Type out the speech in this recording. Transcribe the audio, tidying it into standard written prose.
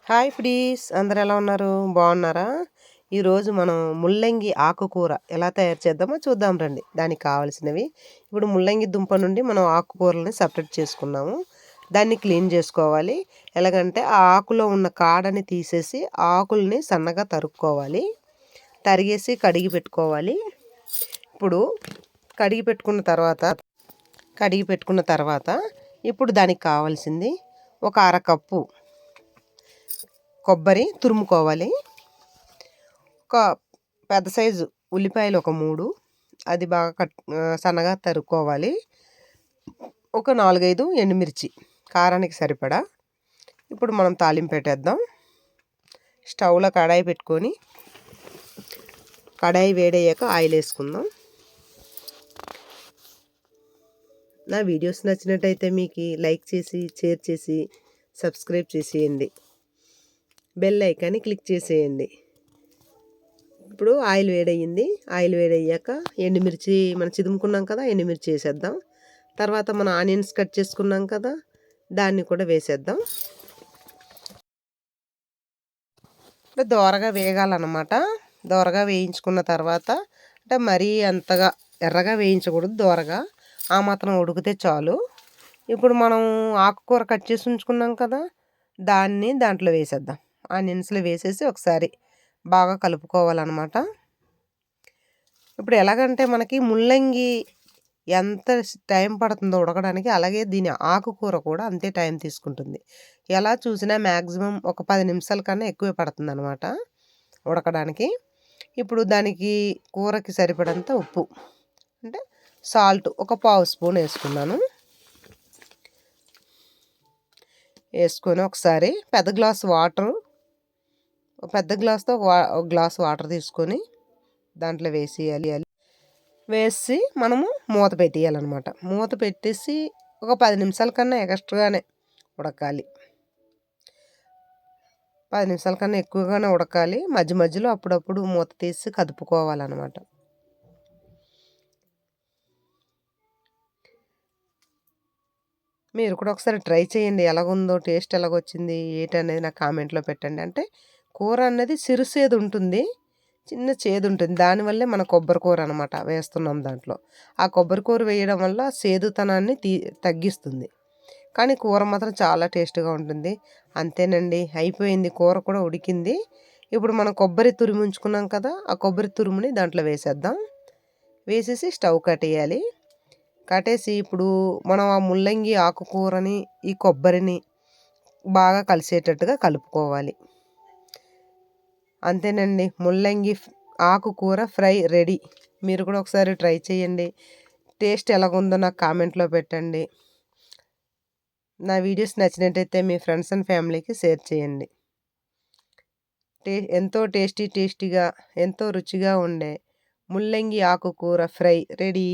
Hi friends, అందరు ఎలా ఉన్నారు? బాగున్నారా? ఈరోజు మనం ముల్లంగి ఆకుకూర ఎలా తయారు చేద్దామో చూద్దాం రండి. దానికి కావాల్సినవి ఇప్పుడు ముల్లంగి దుంప నుండి మనం ఆకుకూరలని సపరేట్ చేసుకున్నాము. దాన్ని క్లీన్ చేసుకోవాలి. ఎలాగంటే ఆ ఆకులో ఉన్న కాడని తీసేసి ఆకుల్ని సన్నగా తరుక్కోవాలి. తరిగేసి కడిగి పెట్టుకోవాలి. ఇప్పుడు కడిగి పెట్టుకున్న తర్వాత ఇప్పుడు దానికి కావాల్సింది ఒక అరకప్పు కొబ్బరి తురుముకోవాలి. ఒక పెద్ద సైజు ఉల్లిపాయలు ఒక 3, అది బాగా సన్నగా తరుక్కోవాలి. ఒక 4-5 ఎండుమిర్చి కారానికి సరిపడా. ఇప్పుడు మనం తాలింపు పెట్టేద్దాం. స్టవ్లో కడాయి పెట్టుకొని కడాయి వేడయ్యాక ఆయిల్ వేసుకుందాం. నా వీడియోస్ నచ్చినట్టయితే మీకు లైక్ చేసి షేర్ చేసి సబ్స్క్రైబ్ చేసేయండి. బెల్ ఐకాన్ని క్లిక్ చేసేయండి. ఇప్పుడు ఆయిల్ వేడయ్యింది. ఆయిల్ వేడయ్యాక ఎండుమిర్చి మనం చిదుముకున్నాం కదా, ఎండుమిర్చి వేసేద్దాం. తర్వాత మనం ఆనియన్స్ కట్ చేసుకున్నాం కదా, దాన్ని కూడా వేసేద్దాం. ఇప్పుడు దోరగా వేగాలన్నమాట. దోరగా వేయించుకున్న తర్వాత అంటే మరీ అంతగా ఎర్రగా వేయించకూడదు, దోరగా ఆ మాత్రం ఉడికితే చాలు. ఇప్పుడు మనం ఆకుకూర కట్ చేసి ఉంచుకున్నాం కదా, దాన్ని దాంట్లో వేసేద్దాం. ఆనియన్స్లో వేసేసి ఒకసారి బాగా కలుపుకోవాలన్నమాట. ఇప్పుడు ఎలాగంటే మనకి ముల్లంగి ఎంత టైం పడుతుందో ఉడకడానికి, అలాగే దీని ఆకుకూర కూడా అంతే టైం తీసుకుంటుంది. ఎలా చూసినా మ్యాక్సిమం ఒక 10 నిమిషాల కన్నా ఎక్కువే పడుతుంది అనమాట ఉడకడానికి. ఇప్పుడు దానికి కూరకి సరిపడంత ఉప్పు అంటే సాల్ట్ ఒక 1/2 స్పూన్ వేసుకున్నాను. వేసుకొని ఒకసారి పెద్ద గ్లాస్తో ఒక గ్లాస్ వాటర్ తీసుకొని దాంట్లో వేసి మనము మూత పెట్టేయాలన్నమాట. మూత పెట్టేసి ఒక 10 నిమిషాల కన్నా ఎక్స్ట్రాగానే ఉడకాలి. 10 నిమిషాల కన్నా ఎక్కువగానే ఉడకాలి. మధ్య మధ్యలో అప్పుడప్పుడు మూత తీసి కదుపుకోవాలన్నమాట. మీరు కూడా ఒకసారి ట్రై చేయండి. ఎలాగుందో, టేస్ట్ ఎలాగొచ్చింది ఏంటనేది నాకు కామెంట్లో పెట్టండి. అంటే కూర అనేది సిరుసేది ఉంటుంది, చిన్న చేదు ఉంటుంది. దానివల్లే మన కొబ్బరి కూర అనమాట వేస్తున్నాం దాంట్లో. ఆ కొబ్బరి కూర వేయడం వల్ల సేదుతనాన్ని తగ్గిస్తుంది. కానీ కూర మాత్రం చాలా టేస్ట్గా ఉంటుంది. అంతేనండి, అయిపోయింది. కూర కూడా ఉడికింది. ఇప్పుడు మనం కొబ్బరి తురిమి ఉంచుకున్నాం కదా, ఆ కొబ్బరి తురుముని దాంట్లో వేసేద్దాం. వేసేసి స్టవ్ కట్టేయాలి. కట్టేసి ఇప్పుడు మనం ఆ ముల్లంగి ఆకుకూరని ఈ కొబ్బరిని బాగా కలిసేటట్టుగా కలుపుకోవాలి. అంతేనండి, ముల్లంగి ఆకుకూర ఫ్రై రెడీ. మీరు కూడా ఒకసారి ట్రై చేయండి. టేస్ట్ ఎలాగుందో నాకు కామెంట్లో పెట్టండి. నా వీడియోస్ నచ్చినట్టయితే మీ ఫ్రెండ్స్ అండ్ ఫ్యామిలీకి షేర్ చేయండి. ఎంతో టేస్టీగా ఎంతో రుచిగా ఉండే ముల్లంగి ఆకుకూర ఫ్రై రెడీ.